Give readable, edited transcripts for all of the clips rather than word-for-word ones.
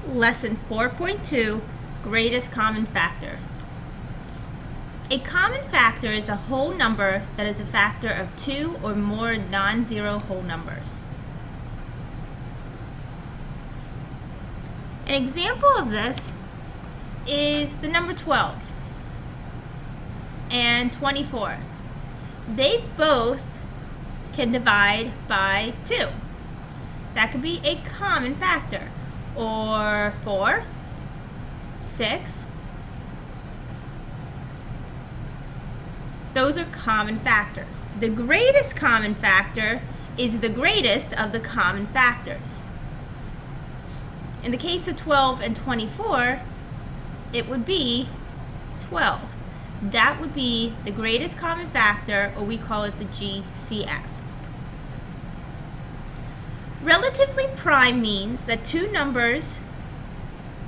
Lesson 4.2, Greatest Common Factor. A common factor is a whole number that is a factor of two or more non-zero whole numbers. An example of this is the number 12 and 24. They both can divide by 2. That could be a common factor. Or 4, 6. Those are common factors. The greatest common factor is the greatest of the common factors. In the case of 12 and 24, it would be 12. That would be the greatest common factor, or we call it the GCF. Relatively prime means that two numbers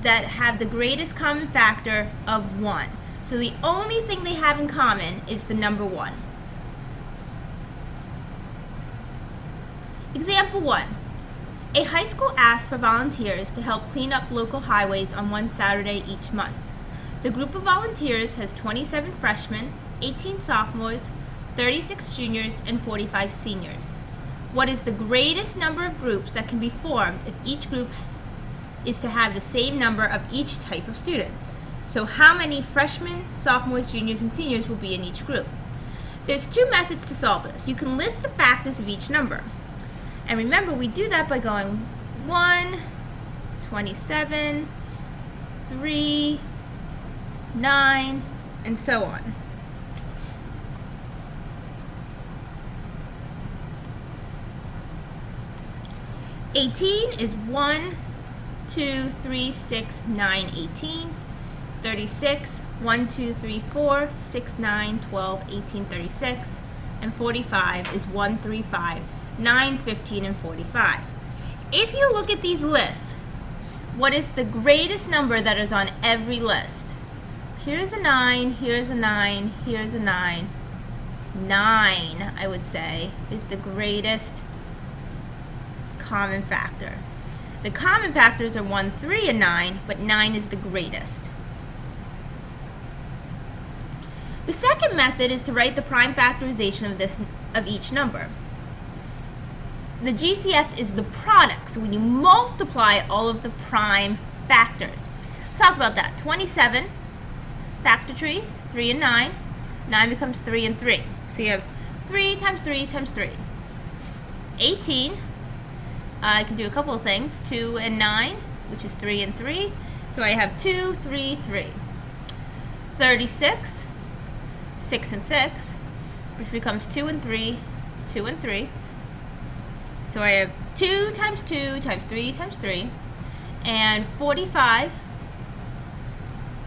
that have the greatest common factor of 1. So the only thing they have in common is the number 1. Example 1. A high school asks for volunteers to help clean up local highways on one Saturday each month. The group of volunteers has 27 freshmen, 18 sophomores, 36 juniors, and 45 seniors. What is the greatest number of groups that can be formed if each group is to have the same number of each type of student? So how many freshmen, sophomores, juniors, and seniors will be in each group? There's two methods to solve this. You can list the factors of each number. And remember, we do that by going 1, 27, 3, 9, and so on. Eighteen is 1, 2, 3, 6, 9, 18. 36, 1, 2, 3, 4, 6, 9, 12, 18, 36. And 45 is 1, 3, 5, 9, 15, and 45. If you look at these lists, what is the greatest number that is on every list? Here's a 9, here's a 9, here's a 9. 9, I would say, is the greatest common factor. The common factors are 1, 3, and 9, but 9 is the greatest. The second method is to write the prime factorization of each number. The GCF is the product, so when you multiply all of the prime factors. Let's talk about that. 27, factor tree, 3 and 9. 9 becomes 3 and 3. So you have 3 times 3 times 3. 18, I can do a couple of things. 2 and 9, which is 3 and 3. So I have 2, 3, 3. 36, 6 and 6, which becomes 2 and 3, 2 and 3. So I have 2 times 2 times 3 times 3. And 45,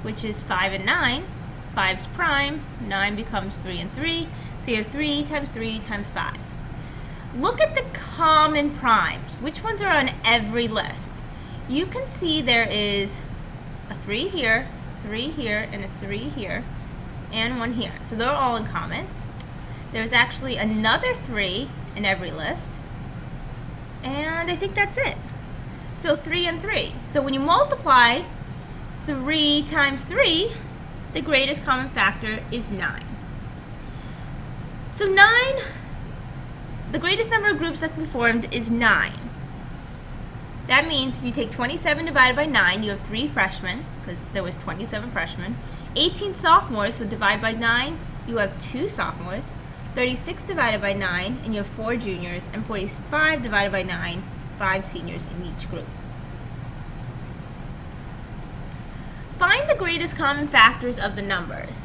which is 5 and 9. 5's prime, 9 becomes 3 and 3. So you have 3 times 3 times 5. Look at the common primes. Which ones are on every list? You can see there is a 3 here, 3 here, and a 3 here, and 1 here. So they're all in common. There's actually another 3 in every list. And I think that's it. So 3 and 3. So when you multiply 3 times 3, the greatest common factor is 9. So 9, the greatest number of groups that can be formed is 9. That means if you take 27 divided by 9, you have 3 freshmen, because there was 27 freshmen. 18 sophomores, so divide by 9, you have 2 sophomores. 36 divided by 9, and you have 4 juniors. And 45 divided by 9, 5 seniors in each group. Find the greatest common factors of the numbers.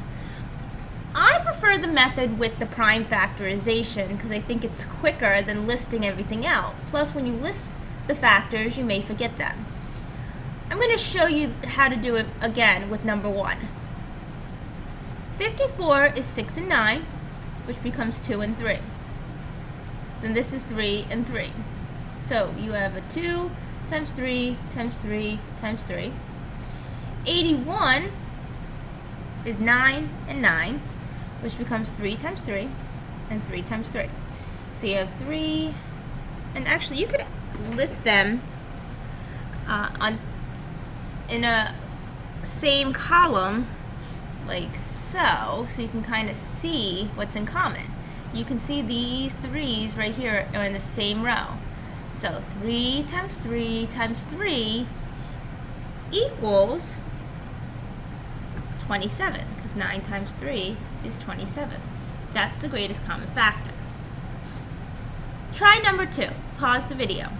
I prefer the method with the prime factorization because I think it's quicker than listing everything out. Plus, when you list the factors, you may forget them. I'm going to show you how to do it again with number 1. 54 is 6 and 9, which becomes 2 and 3. Then this is 3 and 3. So you have a 2 times 3 times 3 times 3. 81 is 9 and 9, which becomes 3 times 3 and 3 times 3. So you have 3, and actually you could list them on in a same column like so you can kind of see what's in common. You can see these 3's right here are in the same row. So 3 times 3 times 3 equals 27, because 9 times 3 is 27. That's the greatest common factor. Try number 2. Pause the video.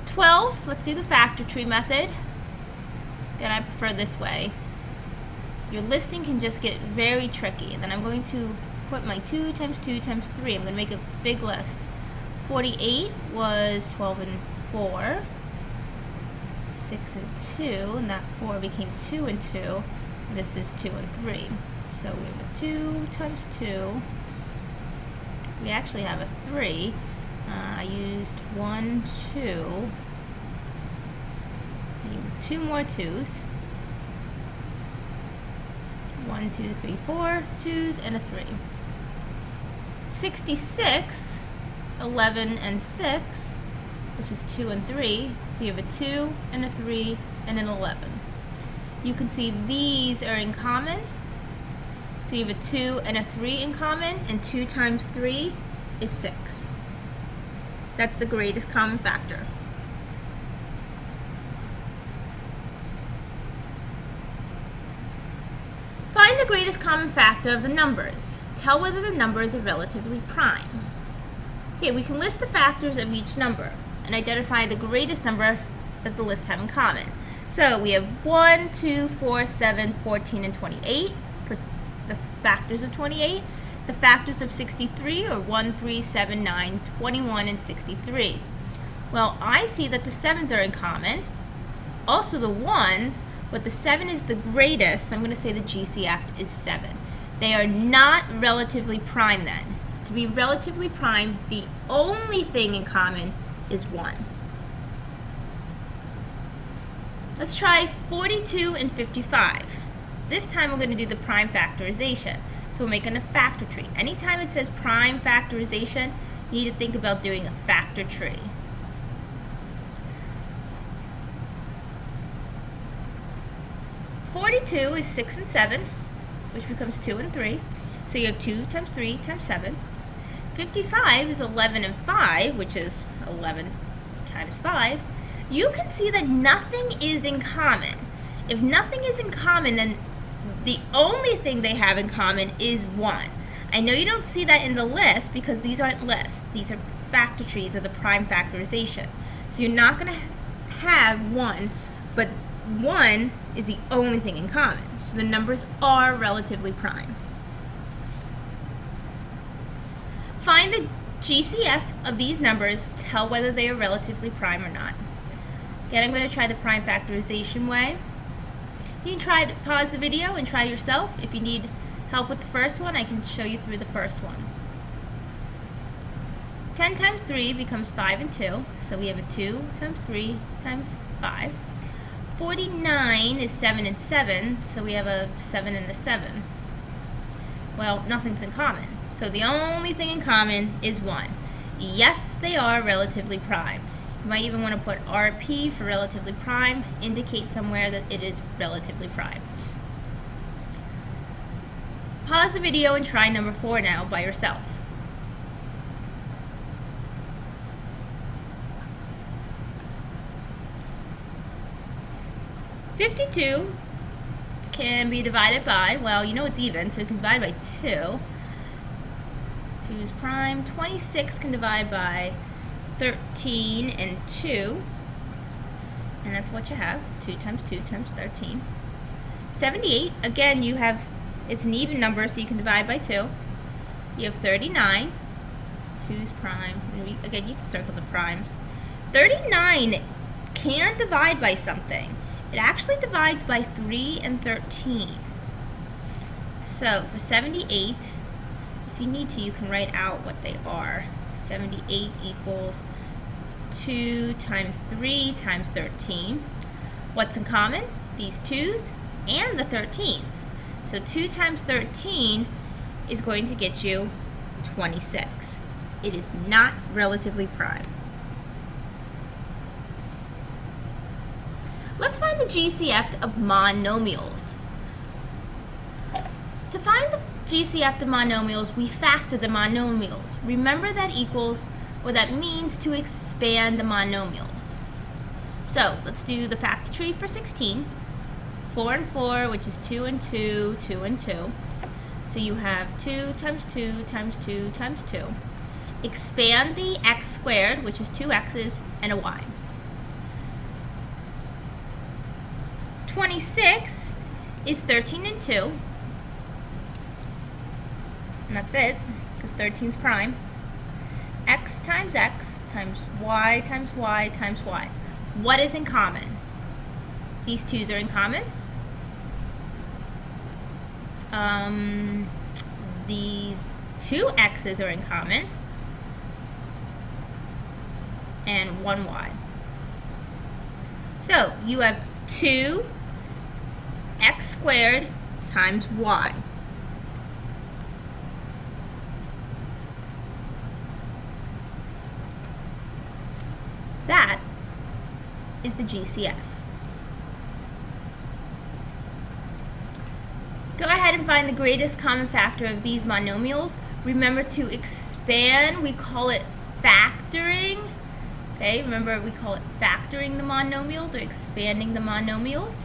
12, let's do the factor tree method. Again, I prefer this way. Your listing can just get very tricky. And then I'm going to put my 2 times 2 times 3. I'm going to make a big list. 48 was 12 and 4. 6 and 2. And that 4 became 2 and 2. This is 2 and 3. So we have a 2 times 2. We actually have a 3. I used 1, 2. I need 2 more 2's. 1, 2, 3, 4 2's and a 3. 66, 11 and 6, which is 2 and 3. So you have a 2 and a 3 and an 11. You can see these are in common. So you have a 2 and a 3 in common, and 2 times 3 is 6. That's the greatest common factor. Find the greatest common factor of the numbers. Tell whether the numbers are relatively prime. Okay, we can list the factors of each number and identify the greatest number that the lists have in common. So we have 1, 2, 4, 7, 14, and 28 for the factors of 28. The factors of 63 are 1, 3, 7, 9, 21, and 63. Well, I see that the 7's are in common, also the 1's, but the 7 is the greatest, so I'm going to say the GCF is 7. They are not relatively prime then. To be relatively prime, the only thing in common is 1. Let's try 42 and 55. This time we're going to do the prime factorization. So we're making a factor tree. Anytime it says prime factorization, you need to think about doing a factor tree. (42) is 6 and 7, which becomes 2 and 3. So you have 2 times 3 times 7. 55 is 11 and 5, which is 11 times 5. You can see that nothing is in common. If nothing is in common, then the only thing they have in common is 1. I know you don't see that in the list because these aren't lists. These are factor trees or the prime factorization. So you're not going to have 1, but 1 is the only thing in common. So the numbers are relatively prime. Find the GCF of these numbers, tell whether they are relatively prime or not. Again, I'm going to try the prime factorization way. You can try to pause the video and try yourself. If you need help with the first one, I can show you through the first one. 10 times 3 becomes 5 and 2, so we have a 2 times 3 times 5. 49 is 7 and 7, so we have a 7 and a 7. Well, nothing's in common, so the only thing in common is 1. Yes, they are relatively prime. You might even want to put RP for relatively prime, indicate somewhere that it is relatively prime. Pause the video and try number 4 now by yourself. (52) can be divided by, well, you know it's even, so you can divide by 2. 2 is prime. 26 can divide by 13 and 2, and that's what you have. 2 times 2 times 13. 78, again, you have, it's an even number, so you can divide by 2. You have 39. 2 is prime. Again, you can circle the primes. 39 can divide by something. It actually divides by 3 and 13. So for 78, if you need to, you can write out what they are. 78 equals 2 times 3 times 13. What's in common? These 2's and the 13's. So 2 times 13 is going to get you 26. It is not relatively prime. Let's find the GCF of monomials. To find the GCF of monomials, we factor the monomials. Remember that equals, or that means to expand the monomials. So let's do the factor tree for 16. 4 and 4, which is 2 and 2, 2 and 2. So you have 2 times 2 times 2 times 2. Expand the x squared, which is 2 x's and a y. 26 is 13 and 2. And that's it, because 13 is prime. X times y times y times y. What is in common? These twos are in common. These two x's are in common. And one y. So you have 2 x squared times y. That is the GCF. Go ahead and find the greatest common factor of these monomials. Remember to expand, we call it factoring. Okay, remember we call it factoring the monomials or expanding the monomials.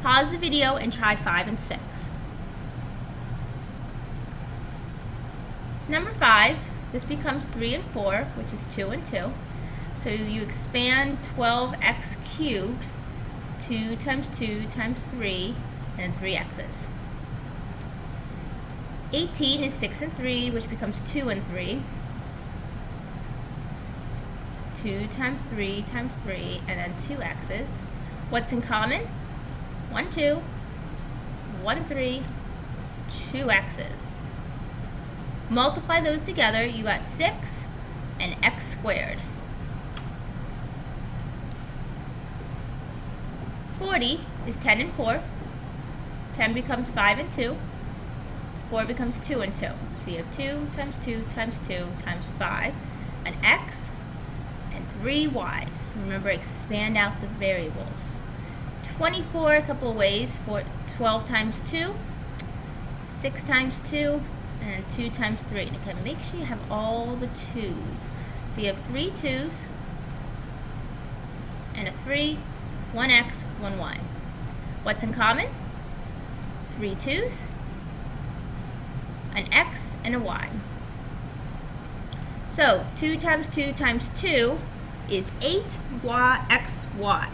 Pause the video and try 5 and 6. Number 5, this becomes 3 and 4, which is 2 and 2. So you expand 12x cubed, 2 times 2 times 3, and 3 x's. 18 is 6 and 3, which becomes 2 and 3. So 2 times 3 times 3, and then 2 x's. What's in common? 1, 2, 1, 3, 2 x's. Multiply those together, you got 6 and x squared. 40 is 10 and 4. 10 becomes 5 and 2. 4 becomes 2 and 2. So you have 2 times 2 times 2 times 5, an x, and 3 y's. Remember, expand out the variables. 24 a couple of ways. 12 times 2, 6 times 2, and 2 times 3. And again, make sure you have all the 2's. So you have 3 2's, and a 3, 1x, 1y. What's in common? 3 2's, an x, and a y. So 2 times 2 times 2 is 8xy.